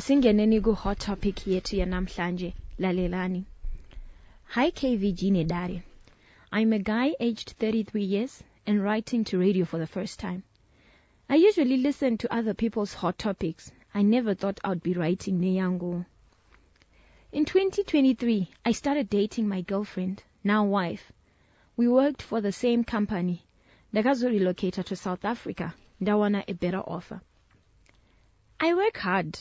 Singeneni ku hot topic yetu ya namhlanje lalelani. Hi KVG Nedari. I'm a guy aged 33 years and writing to radio for the first time. I usually listen to other people's hot topics. I never thought I'd be writing neyangu. In 2023, I started dating my girlfriend, now wife. We worked for the same company. Ndakazorelocate to South Africa. Ndawana a better offer. I work hard.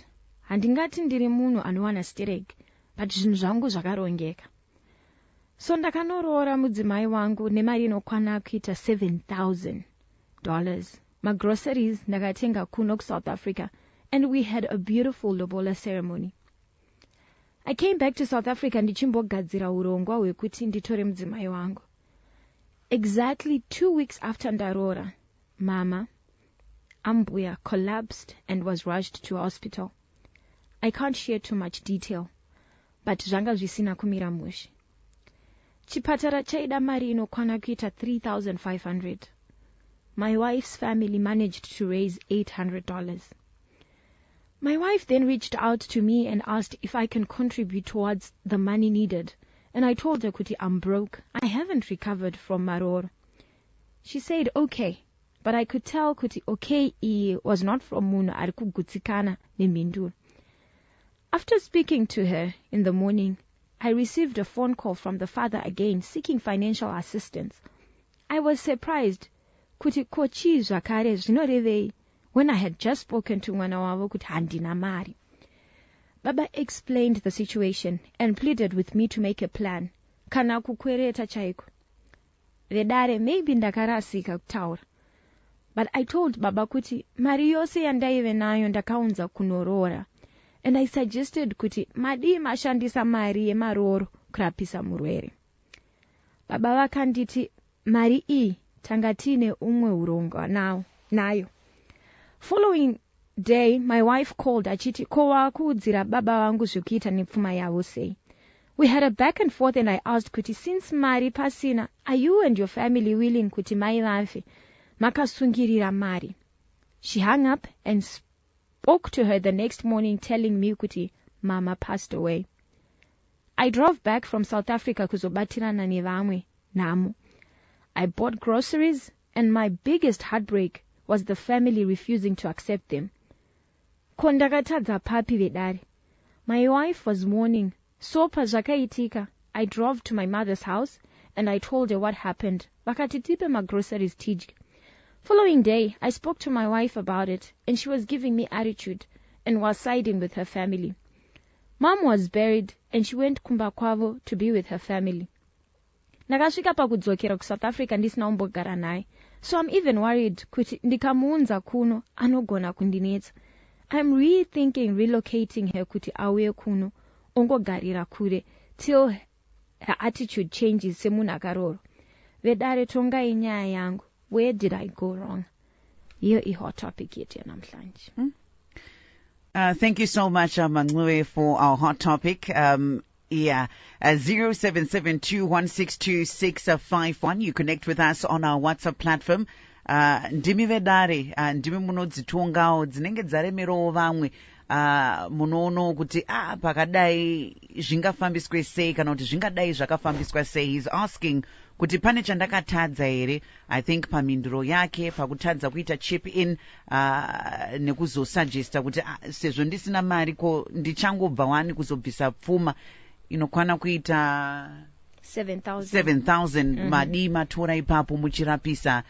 Handingati ndiri munhu anowana stereki, but zvinhu zvangu zvakarongeka. So ndakanoorora mudzimai wangu nemari inokwana kuita $7,000. Magroceries ndakatenga kuno kuSouth Africa, and we had a beautiful lobola ceremony. I came back to South Africa ndichimbogadzira urongwa hwekuti nditore mudzimai wangu. Exactly 2 weeks after ndaroora, Mama, Ambhuya, collapsed and was rushed to hospital. I can't share too much detail, but zvanga zvisina kumira mushe. Chipatara chaida mari inokwana kuita $3,500. My wife's family managed to raise $800. My wife then reached out to me and asked if I can contribute towards the money needed, and I told her kuti I'm broke. I haven't recovered from marooro. She said okay, but I could tell kuti okay was not from munhu ari kugutsikana nemhinduro. After speaking to her in the morning, I received a phone call from the father again seeking financial assistance. I was surprised kuti kochi zvakare zvinorevei when I had just spoken to mwana wavo kuti handina mari. Baba explained the situation and pleaded with me to make a plan. Kana kukwereta chaiko. Vedare maybe ndakarasika kutaura. But I told Baba kuti mari yose yandaive nayo ndakaunza kunoroora. And I suggested kuti madi mashandisa mari yemarooro kurapisa murwere. Baba vakanditi mari iyi tanga tine umwe urongwa nayo. Following day, my wife called achiti kowa kuudzira baba vangu zvekuita nepfuma yavo sei. We had a back and forth and I asked kuti since mari pasina, are you and your family willing kuti mai vafe makasungirira mari? She hung up and spoke to her the next morning telling me kuti Mama passed away. I drove back from South Africa kuzobatirana nevamwe namo. I bought groceries and my biggest heartbreak was the family refusing to accept them. Akatadza papi vedare. My wife was mourning. So pazvakaitika, I drove to my mother's house and I told her what happened. Vakati tipe magroceries tidye. Following day, I spoke to my wife about it, and she was giving me attitude and was siding with her family. Mom was buried, and she went kumbakwavo to be with her family. Ndakasvika pakudzokera kuSouth Africa ndisina umbogara naye, so I'm even worried kuti ndikamuunza kuno anogona kundinetsa. I'm rethinking relocating her kuti auye kuno ongogarira kure till her attitude changes semunhu akaroora. Vedare tongai nyaya yangu. Where did I go wrong? Here is hot topic yetu ya namhlanje. Thank you so much, Mangue, for our hot topic. 0772162651. You connect with us on our WhatsApp platform. Ndimi vedare, ndimi munodzitongawo dzinenge dzaremerawo vamwe. Munono kuti pakadai zvingafambiswe sei kana kuti zvingadai zvakafambiswa sei. He's asking kuti pane chandakatadza here. I think pamhinduro yake pakutadza kuita chip in nekuzosuggesta kuti sezvo ndisina mari ko ndichangobva wani kuzobvisa pfuma inokwana kuita 7,000 madi matora ipapo muchirapisa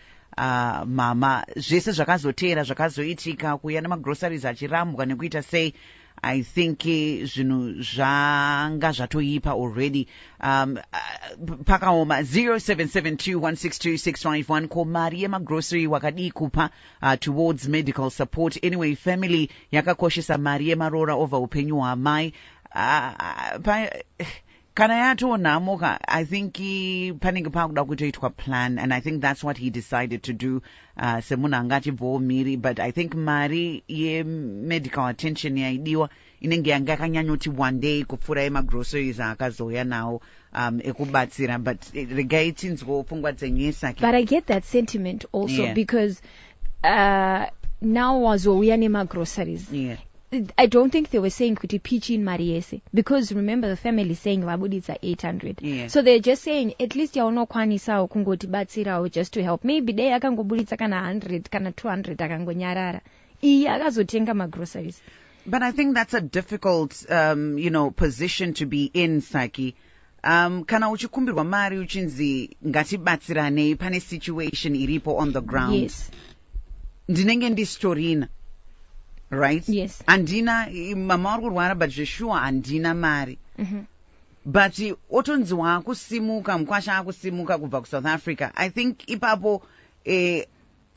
mama. Zvese zvakazoteera zvakazoitika kuya nemagroceries achirambwa nekuita sei. I think zvinhu zvanga zvatoipa already. Pakaoma 0772162651. Ko mari yemagrocery wakadii kupa towards medical support. Anyway, family yakakoshesa mari yemaroora over upenyu hwaamai. Kana yatonamoka, I think panenge pakuda kutoitwa plan, and I think that's what he decided to do. Semuna angati miri, but I think mari ye medical attention yaidiwa inenge yanga yakanyanyoti one day kupfura yemagroceries akazoya nawo ekubatsira, but regai tinzwo pfungwa dzenyesa. But I get that sentiment also, because now wazouya nemagroceries. I don't think they were saying kuti pitch in mari yese, because remember the family saying vabuditsa 800. Yeah. So they're just saying at least yaunokwanisa kungotibatsirawo just to help. Maybe dai akangobuditsa kana 100 kana 200 akangonyarara. Iye akazotenga magroceries. But I think that's a difficult, position to be in, Saki. Kana uchikumbirwa mari uchinzi ngatibatsirane pane situation iripo on the ground. Yes. Ndinenge ndistorina. Right? Yes. Andina, mama uri kurwara, but sure andina mari. But otonzi wakusimuka, Mukwasha akusimuka kubva kuSouth Africa. I think ipapo,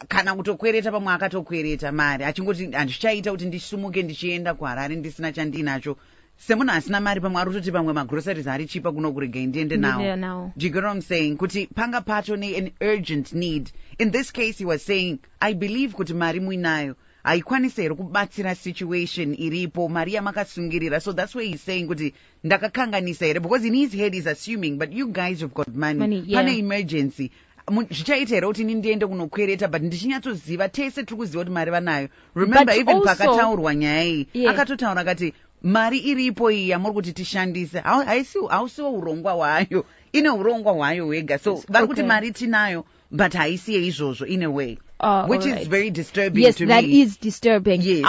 kana kutokwereta pamwe akatokwereta mari. Achingoti handishaita kuti ndisumuke ndichienda kuHarare ndisina chandinacho. Semunhu asina mari pamwe arutoti pamwe magroceries ari chipa kuno kurega ndiende nawo. Do you get what I'm saying? Kuti panga pato an urgent need. In this case he was saying, I believe kuti mari muinayo. Haikwanisa here kubatsira situation iripo, mari yamakasungirira. So that's why he's saying kuti ndakakanganisa here, because in his head he's assuming, but you guys have got money. Yeah. Pane emergency. Zvichaita here kuti ndiende kunokwereta, but ndichinyatsoziva tese tiri kuziva kuti mari vanayo. Remember, even pakataurwa nyaya iyi akatotaura kati mari iripo iyi yamuri kuti tishandise hausiwo urongwa hwayo, ine urongwa hwayo hwega. So vari kuti mari tinayo, but haisiye izvozvo in a way. Which is very disturbing to me. Yes, that is disturbing. Yes.